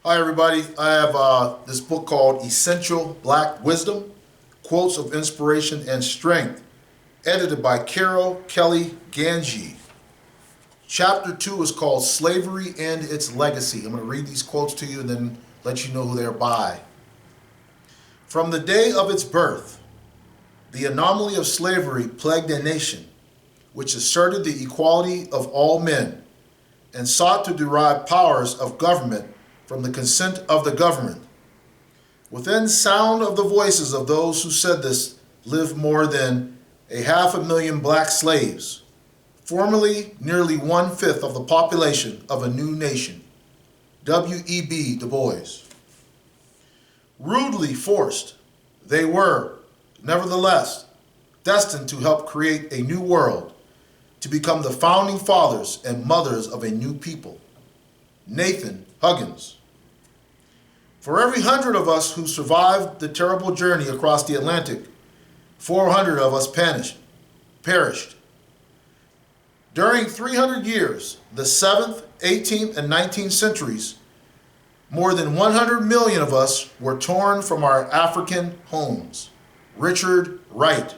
Hi, everybody. I have this book called Essential Black Wisdom, Quotes of Inspiration and Strength, edited by Carol Kelly Ganji. Chapter 2 is called Slavery and Its Legacy. I'm going to read these quotes to you and then let you know who they're by. From the day of its birth, the anomaly of slavery plagued a nation, which asserted the equality of all men and sought to derive powers of government from the consent of the government. Within sound of the voices of those who said this lived more than 500,000 black slaves, formerly nearly 1/5 of the population of a new nation. W.E.B. Du Bois. Rudely forced, they were, nevertheless, destined to help create a new world, to become the founding fathers and mothers of a new people. Nathan Huggins. For every 100 of us who survived the terrible journey across the Atlantic, 400 of us perished. During 300 years, the 7th, 18th, and 19th centuries, more than 100 million of us were torn from our African homes. Richard Wright.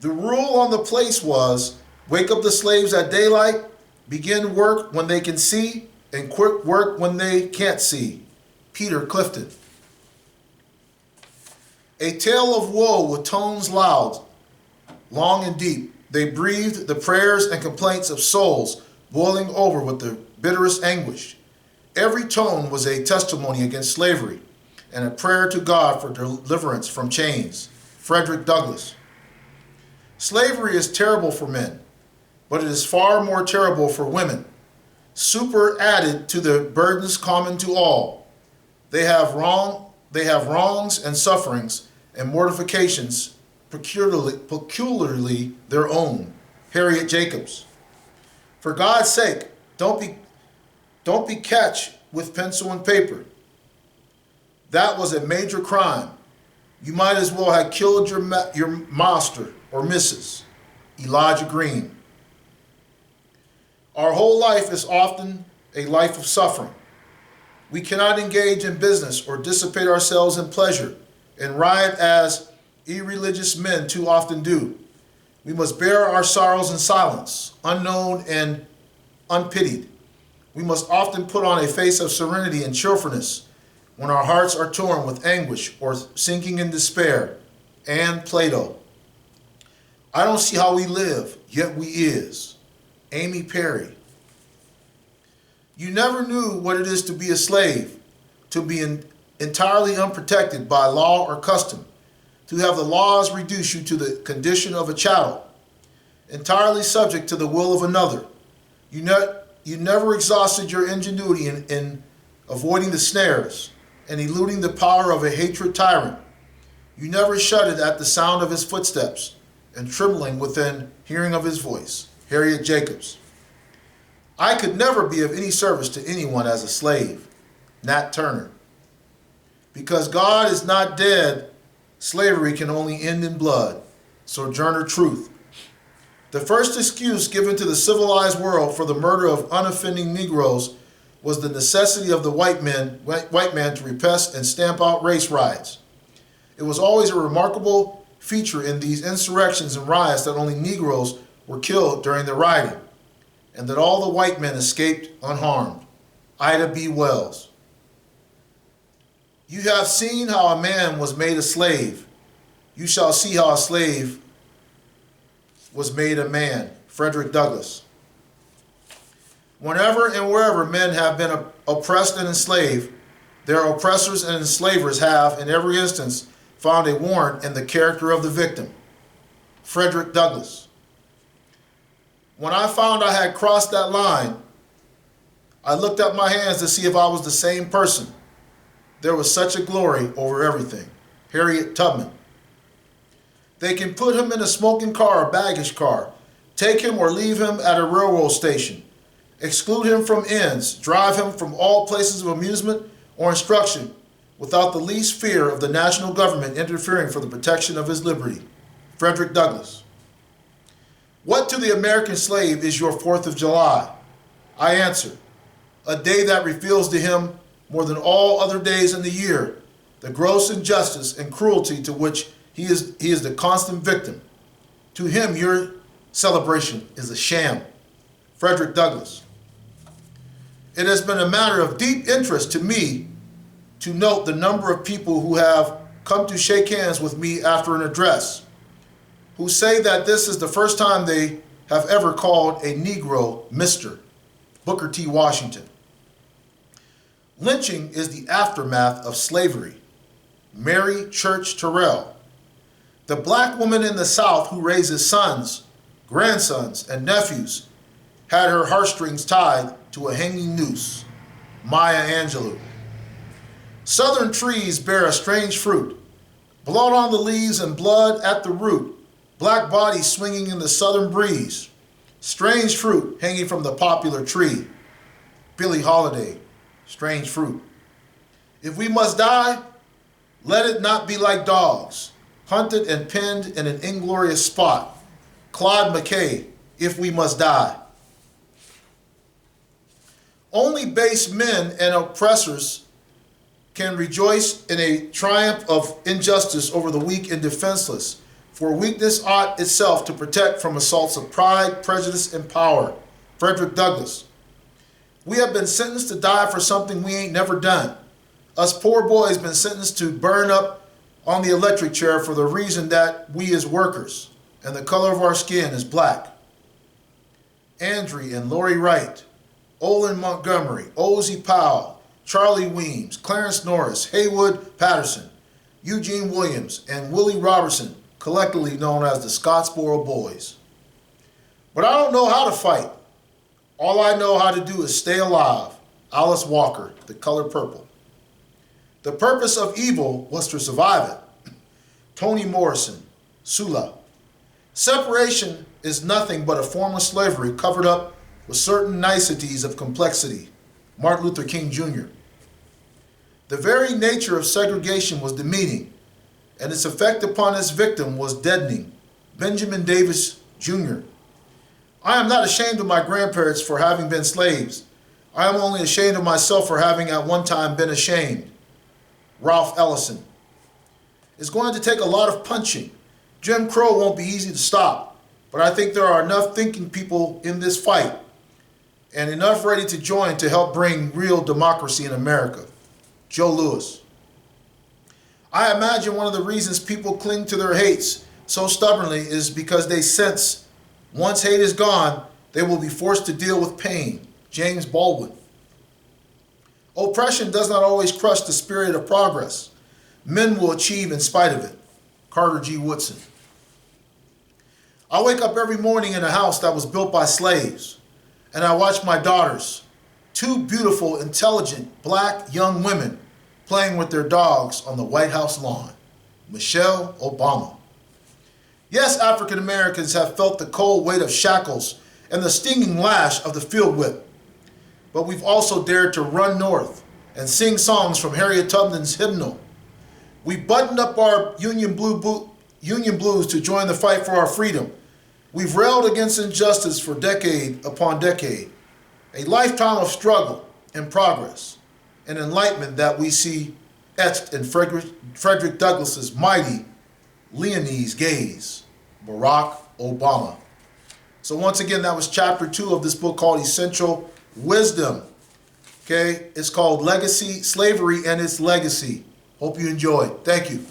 The rule on the place was, wake up the slaves at daylight, begin work when they can see, and quit work when they can't see. Peter Clifton. A tale of woe with tones loud, long and deep, they breathed the prayers and complaints of souls boiling over with the bitterest anguish. Every tone was a testimony against slavery and a prayer to God for deliverance from chains. Frederick Douglass. Slavery is terrible for men, but it is far more terrible for women, superadded to the burdens common to all. They have wrongs and sufferings and mortifications peculiarly their own. Harriet Jacobs. For God's sake, don't be catch with pencil and paper. That was a major crime. You might as well have killed your master or Mrs. Elijah Green. Our whole life is often a life of suffering. We cannot engage in business or dissipate ourselves in pleasure and riot as irreligious men too often do. We must bear our sorrows in silence, unknown and unpitied. We must often put on a face of serenity and cheerfulness when our hearts are torn with anguish or sinking in despair. And Plato. I don't see how we live, yet we is. Amy Perry. You never knew what it is to be a slave, to be entirely unprotected by law or custom, to have the laws reduce you to the condition of a chattel, entirely subject to the will of another. You never exhausted your ingenuity in avoiding the snares and eluding the power of a hatred tyrant. You never shuddered at the sound of his footsteps and trembling within hearing of his voice. Harriet Jacobs. I could never be of any service to anyone as a slave. Nat Turner. Because God is not dead, slavery can only end in blood. Sojourner Truth. The first excuse given to the civilized world for the murder of unoffending Negroes was the necessity of the white man to repress and stamp out race riots. It was always a remarkable feature in these insurrections and riots that only Negroes were killed during the rioting, and that all the white men escaped unharmed. Ida B. Wells. You have seen how a man was made a slave. You shall see how a slave was made a man. Frederick Douglass. Whenever and wherever men have been oppressed and enslaved, their oppressors and enslavers have, in every instance, found a warrant in the character of the victim. Frederick Douglass. When I found I had crossed that line, I looked at my hands to see if I was the same person. There was such a glory over everything. Harriet Tubman. They can put him in a smoking car or baggage car, take him or leave him at a railroad station, exclude him from inns, drive him from all places of amusement or instruction, without the least fear of the national government interfering for the protection of his liberty. Frederick Douglass. What to the American slave is your 4th of July? I answer, a day that reveals to him more than all other days in the year the gross injustice and cruelty to which he is the constant victim. To him, your celebration is a sham. Frederick Douglass. It has been a matter of deep interest to me to note the number of people who have come to shake hands with me after an address, who say that this is the first time they have ever called a Negro Mr. Booker T. Washington. Lynching is the aftermath of slavery. Mary Church Terrell, the black woman in the South who raises sons, grandsons, and nephews, had her heartstrings tied to a hanging noose. Maya Angelou. Southern trees bear a strange fruit, blood on the leaves and blood at the root, black bodies swinging in the southern breeze, strange fruit hanging from the popular tree. Billie Holiday, Strange Fruit. If we must die, let it not be like dogs, hunted and pinned in an inglorious spot. Claude McKay, If We Must Die. Only base men and oppressors can rejoice in a triumph of injustice over the weak and defenseless, for weakness ought itself to protect from assaults of pride, prejudice, and power. Frederick Douglass. We have been sentenced to die for something we ain't never done. Us poor boys been sentenced to burn up on the electric chair for the reason that we is workers, and the color of our skin is black. Andre and Lori Wright, Olin Montgomery, Ozzie Powell, Charlie Weems, Clarence Norris, Haywood Patterson, Eugene Williams, and Willie Robertson, collectively known as the Scottsboro Boys. But I don't know how to fight. All I know how to do is stay alive. Alice Walker, The Color Purple. The purpose of evil was to survive it. Toni Morrison, Sula. Separation is nothing but a form of slavery covered up with certain niceties of complexity. Martin Luther King Jr. The very nature of segregation was demeaning, and its effect upon its victim was deadening. Benjamin Davis Jr. I am not ashamed of my grandparents for having been slaves. I am only ashamed of myself for having at one time been ashamed. Ralph Ellison. It's going to take a lot of punching. Jim Crow won't be easy to stop, but I think there are enough thinking people in this fight and enough ready to join to help bring real democracy in America. Joe Louis. I imagine one of the reasons people cling to their hates so stubbornly is because they sense once hate is gone, they will be forced to deal with pain. James Baldwin. Oppression does not always crush the spirit of progress. Men will achieve in spite of it. Carter G. Woodson. I wake up every morning in a house that was built by slaves, and I watch my daughters, two beautiful, intelligent, black young women, playing with their dogs on the White House lawn. Michelle Obama. Yes, African Americans have felt the cold weight of shackles and the stinging lash of the field whip. But we've also dared to run north and sing songs from Harriet Tubman's hymnal. We buttoned up our Union blues to join the fight for our freedom. We've railed against injustice for decade upon decade. A lifetime of struggle and progress, and enlightenment that we see etched in Frederick Douglass's mighty Leonese gaze. Barack Obama. So once again, that was chapter 2 of this book called Essential Wisdom. Okay, it's called Legacy, Slavery and Its Legacy. Hope you enjoyed. Thank you.